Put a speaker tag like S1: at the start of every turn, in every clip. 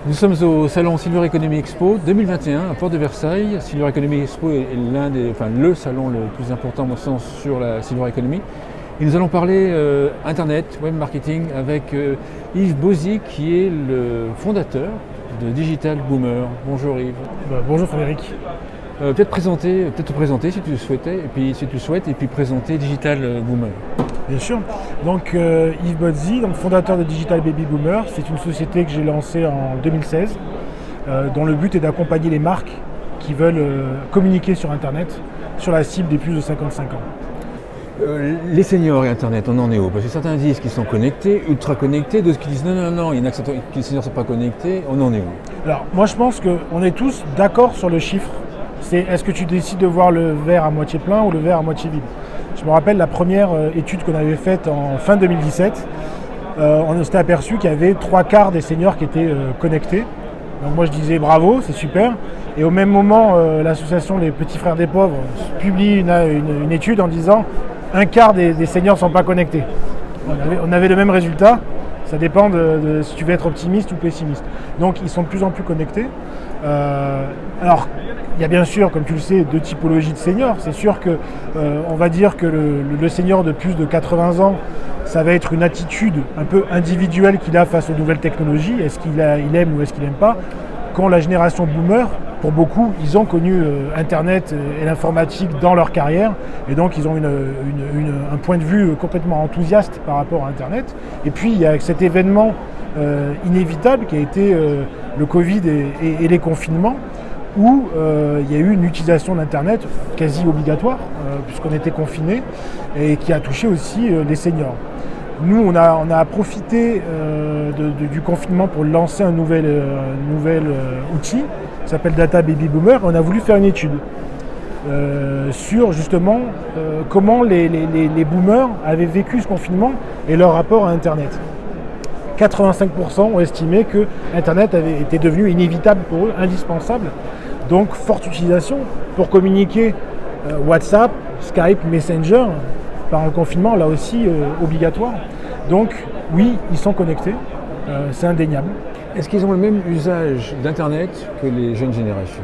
S1: Nous sommes au salon Silver Economy Expo 2021 à Porte de Versailles. Silver Economy Expo est le salon le plus important à mon sens sur la Silver Economy. Et nous allons parler Internet, web marketing avec Yves Bauzy qui est le fondateur de Digital Boomer. Bonjour Yves.
S2: Bonjour Frédéric.
S1: Peut-être te présenter si tu le souhaitais, et puis présenter Digital Boomer.
S2: Bien sûr. Donc Yves Bauzy, fondateur de Digital Baby Boomer, c'est une société que j'ai lancée en 2016, dont le but est d'accompagner les marques qui veulent communiquer sur Internet sur la cible des plus de 55 ans.
S1: Les seniors et Internet, on en est où? Parce que certains disent qu'ils sont connectés, ultra connectés, d'autres qui disent non, il y en a que les seniors ne sont pas connectés, on en est où?
S2: Alors moi je pense qu'on est tous d'accord sur le chiffre. C'est est-ce que tu décides de voir le verre à moitié plein ou le verre à moitié vide? Je me rappelle la première étude qu'on avait faite en fin 2017, on s'était aperçu qu'il y avait 3/4 des seniors qui étaient connectés. Donc moi je disais bravo, c'est super. Et au même moment, l'association Les Petits Frères des Pauvres publie une étude en disant 1/4 des seniors ne sont pas connectés. On avait le même résultat, ça dépend de si tu veux être optimiste ou pessimiste. Donc ils sont de plus en plus connectés. Alors il y a bien sûr, comme tu le sais, deux typologies de seniors. C'est sûr que on va dire que le senior de plus de 80 ans, ça va être une attitude un peu individuelle qu'il a face aux nouvelles technologies. Est-ce qu'il aime ou est-ce qu'il n'aime pas? Quand la génération boomer, pour beaucoup, ils ont connu Internet et l'informatique dans leur carrière, et donc ils ont un point de vue complètement enthousiaste par rapport à Internet. Et puis il y a cet événement inévitable qui a été le Covid et les confinements, où il y a eu une utilisation d'Internet quasi obligatoire, puisqu'on était confinés, et qui a touché aussi les seniors. Nous, on a profité du confinement pour lancer un nouvel outil qui s'appelle Data Baby Boomer. On a voulu faire une étude sur justement comment les boomers avaient vécu ce confinement et leur rapport à Internet. 85% ont estimé que Internet avait été devenu inévitable pour eux, indispensable. Donc forte utilisation pour communiquer, WhatsApp, Skype, Messenger, par le confinement, là aussi obligatoire. Donc oui, ils sont connectés, c'est indéniable.
S1: Est-ce qu'ils ont le même usage d'Internet que les jeunes générations?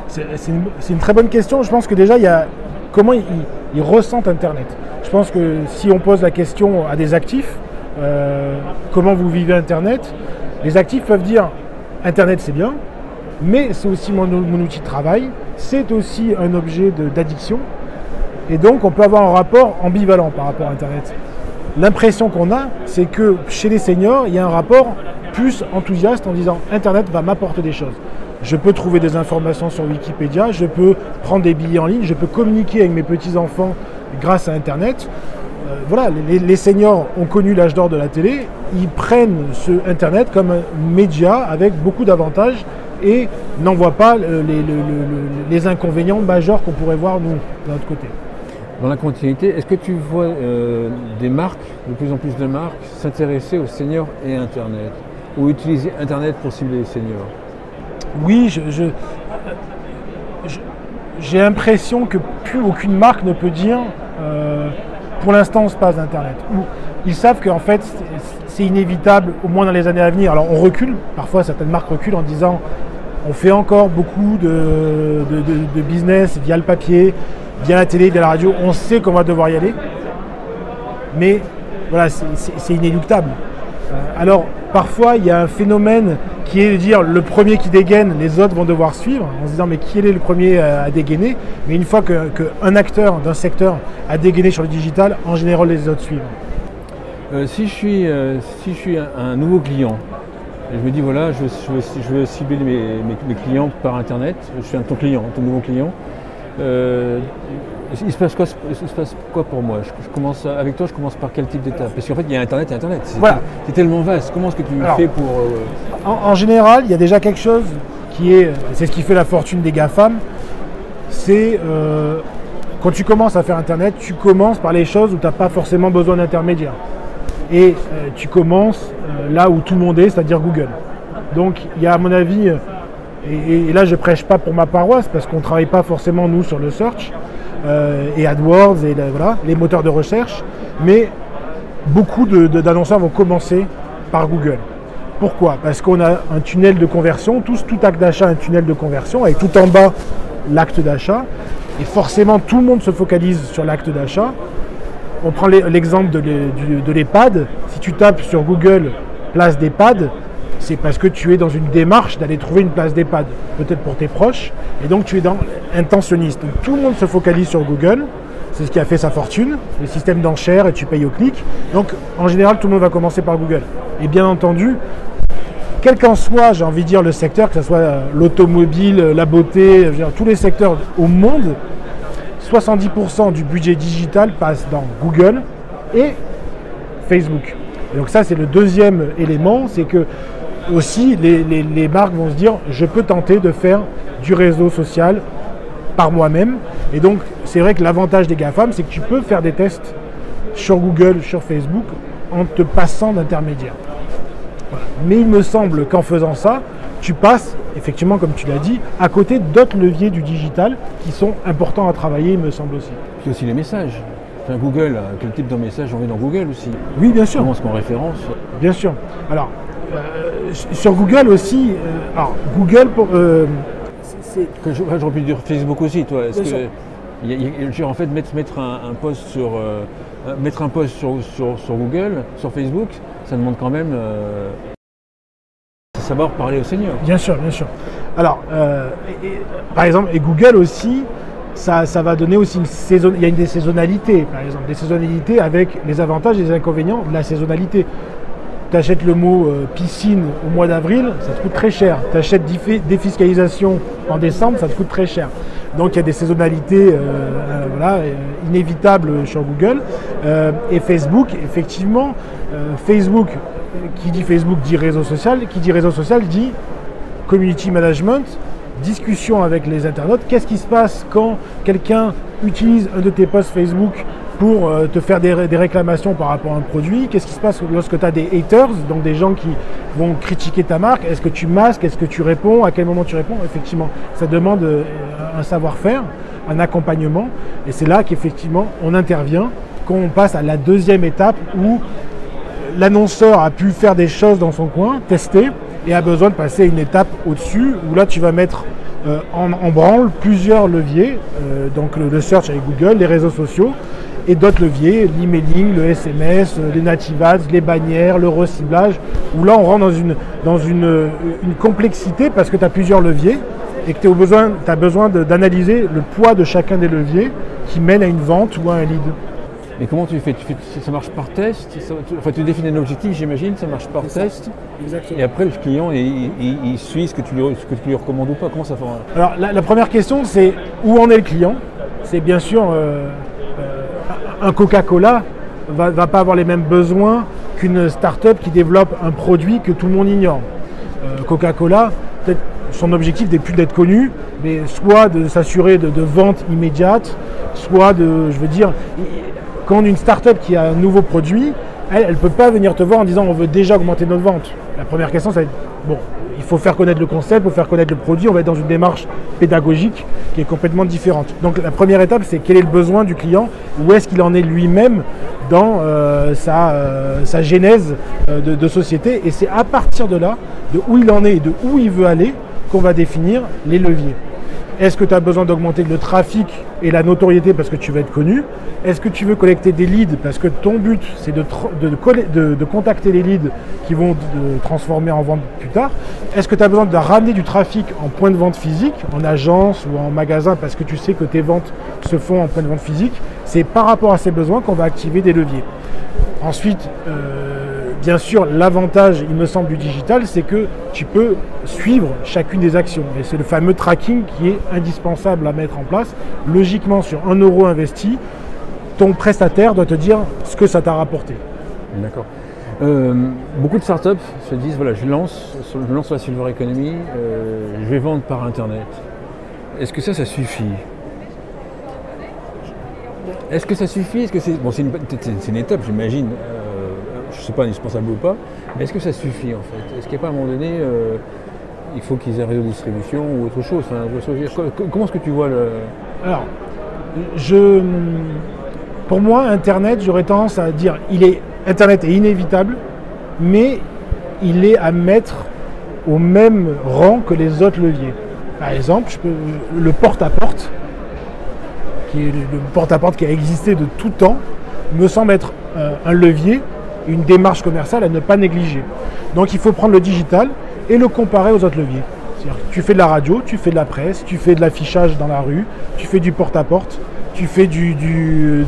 S2: C'est une très bonne question. Je pense que déjà, il y a comment ils ressentent Internet. Je pense que si on pose la question à des actifs, comment vous vivez Internet, les actifs peuvent dire Internet c'est bien, mais c'est aussi mon outil de travail, c'est aussi un objet d'addiction, et donc on peut avoir un rapport ambivalent par rapport à Internet. L'impression qu'on a, c'est que chez les seniors, il y a un rapport plus enthousiaste en disant Internet va m'apporter des choses. Je peux trouver des informations sur Wikipédia, je peux prendre des billets en ligne, je peux communiquer avec mes petits-enfants grâce à Internet. Voilà, les seniors ont connu l'âge d'or de la télé, ils prennent ce Internet comme un média avec beaucoup d'avantages et n'en voient pas les inconvénients majeurs qu'on pourrait voir nous, de notre côté.
S1: Dans la continuité, est-ce que tu vois des marques, de plus en plus de marques, s'intéresser aux seniors et Internet, ou utiliser Internet pour cibler les seniors?
S2: Oui, j'ai l'impression que plus aucune marque ne peut dire pour l'instant on se passe d'Internet. Ils savent qu'en fait c'est inévitable, au moins dans les années à venir. Alors on recule, parfois certaines marques reculent en disant on fait encore beaucoup de business via le papier, via la télé, via la radio, on sait qu'on va devoir y aller, mais voilà, c'est inéluctable. Alors parfois il y a un phénomène qui est de dire le premier qui dégaine, les autres vont devoir suivre, en se disant mais qui est le premier à dégainer? Mais une fois qu'un acteur d'un secteur a dégainé sur le digital, en général les autres suivent.
S1: Si je suis un nouveau client, et je me dis voilà, je veux cibler mes clients par Internet, je suis ton client, ton nouveau client, il se passe quoi pour moi? Avec toi, je commence par quel type d'étape? Parce qu'en fait, il y a Internet et Internet. C'est tellement vaste. Comment est-ce que tu fais pour...
S2: En général, il y a déjà quelque chose c'est ce qui fait la fortune des GAFAM. C'est quand tu commences à faire Internet, tu commences par les choses où tu n'as pas forcément besoin d'intermédiaire. Et tu commences là où tout le monde est, c'est-à-dire Google. Donc, il y a à mon avis... Et là, je prêche pas pour ma paroisse parce qu'on ne travaille pas forcément, nous, sur le search et AdWords et voilà, les moteurs de recherche. Mais beaucoup d'annonceurs vont commencer par Google. Pourquoi? Parce qu'on a un tunnel de conversion, tout acte d'achat a un tunnel de conversion, avec tout en bas l'acte d'achat, et forcément tout le monde se focalise sur l'acte d'achat. On prend l'exemple de l'EHPAD. Si tu tapes sur Google place d'EHPAD, c'est parce que tu es dans une démarche d'aller trouver une place d'EHPAD, peut-être pour tes proches, et donc tu es intentionniste. Donc, tout le monde se focalise sur Google, c'est ce qui a fait sa fortune, le système d'enchères et tu payes au clic. Donc en général, tout le monde va commencer par Google. Et bien entendu, quel qu'en soit, j'ai envie de dire, le secteur, que ce soit l'automobile, la beauté, je veux dire, tous les secteurs au monde, 70% du budget digital passe dans Google et Facebook. Et donc ça, c'est le deuxième élément, c'est que aussi les marques vont se dire, je peux tenter de faire du réseau social par moi-même. Et donc, c'est vrai que l'avantage des GAFAM, c'est que tu peux faire des tests sur Google, sur Facebook, en te passant d'intermédiaire. Voilà. Mais il me semble qu'en faisant ça, tu passes, effectivement, comme tu l'as dit, à côté d'autres leviers du digital qui sont importants à travailler, il me semble aussi.
S1: Puis aussi les messages. Enfin, Google, quel type de message on met dans Google aussi?
S2: Oui, bien sûr.
S1: Comment est-ce qu'on référence?
S2: Bien sûr. Alors, sur Google aussi, alors Google,
S1: j'aurais pu dire Facebook aussi, toi. Est-ce
S2: Bien
S1: que, en fait, mettre un post sur Google, sur Facebook, ça demande quand même savoir parler au Seigneur.
S2: Bien sûr, bien sûr. Alors, par exemple, et Google aussi, ça va donner aussi il y a des saisonnalités, par exemple, des saisonnalités avec les avantages et les inconvénients de la saisonnalité. Tu achètes le mot piscine au mois d'avril, ça te coûte très cher. Tu achètes défiscalisation en décembre, ça te coûte très cher. Donc il y a des saisonnalités inévitables sur Google. Et Facebook, effectivement, Facebook, qui dit Facebook dit réseau social, qui dit réseau social dit community management, discussion avec les internautes. Qu'est-ce qui se passe quand quelqu'un utilise un de tes posts Facebook pour te faire des réclamations par rapport à un produit? Qu'est-ce qui se passe lorsque tu as des haters, donc des gens qui vont critiquer ta marque? Est-ce que tu masques? Est-ce que tu réponds? À quel moment tu réponds? Effectivement, ça demande un savoir-faire, un accompagnement. Et c'est là qu'effectivement, on intervient quand on passe à la deuxième étape où l'annonceur a pu faire des choses dans son coin, tester, et a besoin de passer une étape au-dessus, où là, tu vas mettre en branle plusieurs leviers, donc le search avec Google, les réseaux sociaux, et d'autres leviers, l'emailing, le SMS, les native ads, les bannières, le reciblage, où là on rentre dans une complexité parce que tu as plusieurs leviers et que tu as besoin d'analyser le poids de chacun des leviers qui mène à une vente ou à un lead.
S1: Mais comment tu fais? Ça marche par test? Tu définis un objectif, j'imagine, ça marche par test.
S2: Exactement.
S1: Et après, le client, il suit ce que tu lui recommandes ou pas. Comment ça fait?
S2: Alors, la première question, c'est où en est le client? C'est bien sûr, un Coca-Cola va pas avoir les mêmes besoins qu'une start-up qui développe un produit que tout le monde ignore. Coca-Cola, peut-être son objectif n'est plus d'être connu, mais soit de s'assurer de ventes immédiates, soit quand une start-up qui a un nouveau produit, elle ne peut pas venir te voir en disant on veut déjà augmenter notre vente. La première question, ça va être il faut faire connaître le concept, il faut faire connaître le produit, on va être dans une démarche pédagogique qui est complètement différente. Donc la première étape, c'est quel est le besoin du client, où est-ce qu'il en est lui-même dans sa genèse de société, et c'est à partir de là, de où il en est et de où il veut aller, qu'on va définir les leviers. Est-ce que tu as besoin d'augmenter le trafic et la notoriété parce que tu veux être connu? Est-ce que tu veux collecter des leads parce que ton but c'est de contacter les leads qui vont te transformer en vente plus tard? Est-ce que tu as besoin de ramener du trafic en point de vente physique, en agence ou en magasin parce que tu sais que tes ventes se font en point de vente physique? C'est par rapport à ces besoins qu'on va activer des leviers. Ensuite, bien sûr, l'avantage, il me semble, du digital, c'est que tu peux suivre chacune des actions. Et c'est le fameux tracking qui est indispensable à mettre en place. Logiquement, sur 1 euro investi, ton prestataire doit te dire ce que ça t'a rapporté.
S1: D'accord. Beaucoup de startups se disent, voilà, je lance la Silver Economy, je vais vendre par Internet. Est-ce que ça suffit? Est-ce que ça suffit? Est-ce que c'est une étape, j'imagine. Je ne sais pas, indispensable ou pas, mais est-ce que ça suffit en fait? Est-ce qu'il n'y a pas à un moment donné, il faut qu'ils aient un réseau de distribution ou autre chose? Comment est-ce que tu vois le...
S2: Alors, pour moi, Internet, j'aurais tendance à dire Internet est inévitable, mais il est à mettre au même rang que les autres leviers. Par exemple, le porte-à-porte, qui est le porte-à-porte qui a existé de tout temps, me semble être un levier, une démarche commerciale à ne pas négliger. Donc il faut prendre le digital et le comparer aux autres leviers. C'est-à-dire que tu fais de la radio, tu fais de la presse, tu fais de l'affichage dans la rue, tu fais du porte-à-porte, tu fais du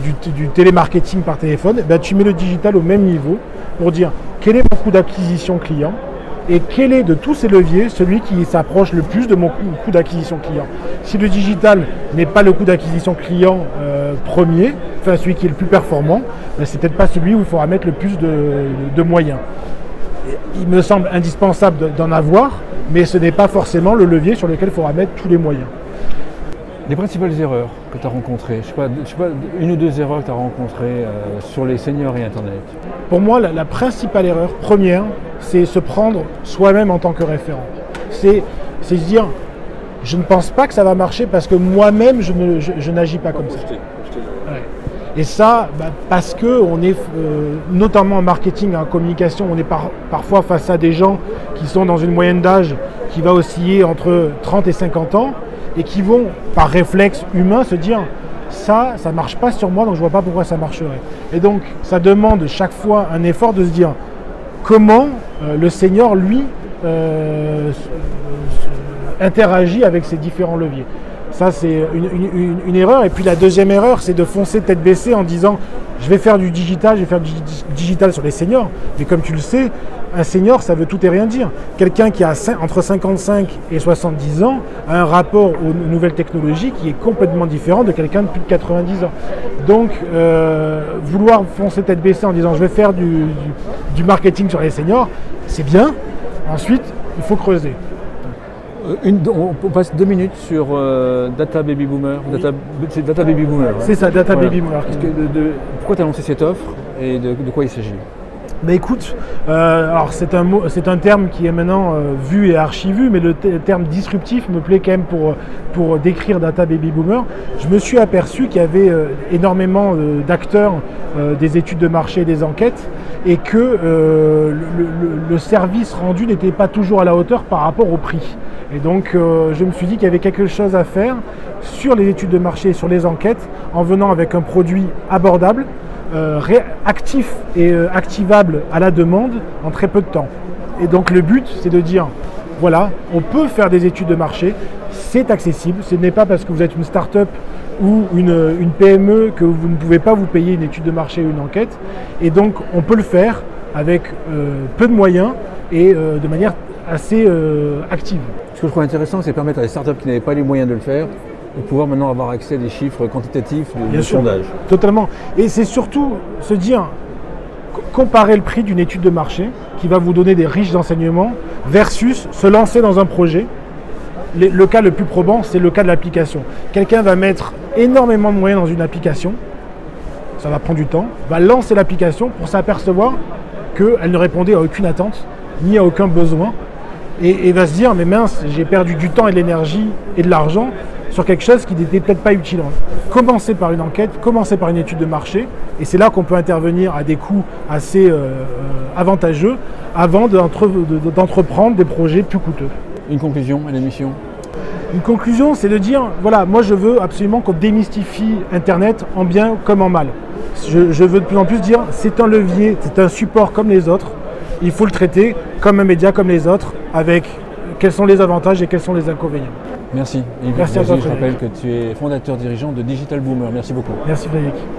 S2: télémarketing par téléphone, ben tu mets le digital au même niveau pour dire quel est mon coût d'acquisition client et quel est de tous ces leviers celui qui s'approche le plus de mon coût d'acquisition client. Si le digital n'est pas le coût d'acquisition client premier, enfin celui qui est le plus performant, ben c'est peut-être pas celui où il faudra mettre le plus de moyens. Il me semble indispensable d'en avoir, mais ce n'est pas forcément le levier sur lequel il faudra mettre tous les moyens.
S1: Les principales erreurs que tu as rencontrées, je sais pas, une ou deux erreurs que tu as rencontrées sur les seniors et Internet.
S2: Pour moi, la principale erreur première, c'est se prendre soi-même en tant que référent. C'est se dire, je ne pense pas que ça va marcher parce que moi-même, je n'agis pas comme ça. Ouais. Et ça, parce qu'on est, notamment en marketing, en communication, on est parfois face à des gens qui sont dans une moyenne d'âge qui va osciller entre 30 et 50 ans et qui vont, par réflexe humain, se dire ça ne marche pas sur moi, donc je ne vois pas pourquoi ça marcherait. Et donc, ça demande chaque fois un effort de se dire comment le senior, lui, interagit avec ces différents leviers. Ça, c'est une erreur. Et puis la deuxième erreur, c'est de foncer tête baissée en disant je vais faire du digital sur les seniors. Mais comme tu le sais, un senior, ça veut tout et rien dire. Quelqu'un qui a entre 55 et 70 ans a un rapport aux nouvelles technologies qui est complètement différent de quelqu'un de plus de 90 ans. Donc, vouloir foncer tête baissée en disant je vais faire du marketing sur les seniors, c'est bien. Ensuite, il faut creuser.
S1: On passe 2 minutes sur Data Baby Boomer. C'est Data Baby Boomer. Hein.
S2: C'est ça, Data Baby Boomer.
S1: Pourquoi tu as lancé cette offre et de quoi il s'agit?
S2: Mais écoute, alors c'est un terme qui est maintenant vu et archivu, mais le terme disruptif me plaît quand même pour décrire Data Baby Boomer. Je me suis aperçu qu'il y avait énormément d'acteurs des études de marché et des enquêtes, et que le service rendu n'était pas toujours à la hauteur par rapport au prix. Et donc je me suis dit qu'il y avait quelque chose à faire sur les études de marché et sur les enquêtes, en venant avec un produit abordable, actif et activable à la demande en très peu de temps. Et donc le but, c'est de dire, voilà, on peut faire des études de marché, c'est accessible, ce n'est pas parce que vous êtes une start-up ou une PME que vous ne pouvez pas vous payer une étude de marché ou une enquête. Et donc on peut le faire avec peu de moyens et de manière assez active.
S1: Ce que je trouve intéressant, c'est permettre à des startups qui n'avaient pas les moyens de le faire de pouvoir maintenant avoir accès à des chiffres quantitatifs de sondage.
S2: Totalement. Et c'est surtout se dire, comparer le prix d'une étude de marché qui va vous donner des riches enseignements versus se lancer dans un projet. Le cas le plus probant, c'est le cas de l'application. Quelqu'un va mettre énormément de moyens dans une application, ça va prendre du temps, va lancer l'application pour s'apercevoir qu'elle ne répondait à aucune attente, ni à aucun besoin, et va se dire, mais mince, j'ai perdu du temps et de l'énergie et de l'argent sur quelque chose qui n'était peut-être pas utile. Commencer par une enquête, commencer par une étude de marché, et c'est là qu'on peut intervenir à des coûts assez avantageux avant d'entreprendre des projets plus coûteux.
S1: Une conclusion à l'émission?
S2: Une conclusion, c'est de dire, voilà, moi je veux absolument qu'on démystifie Internet en bien comme en mal. Je veux de plus en plus dire, c'est un levier, c'est un support comme les autres, il faut le traiter comme un média comme les autres, avec quels sont les avantages et quels sont les inconvénients.
S1: Merci.
S2: Merci à toi,
S1: je rappelle que tu es fondateur dirigeant de Digital Boomer. Merci beaucoup.
S2: Merci Frédéric.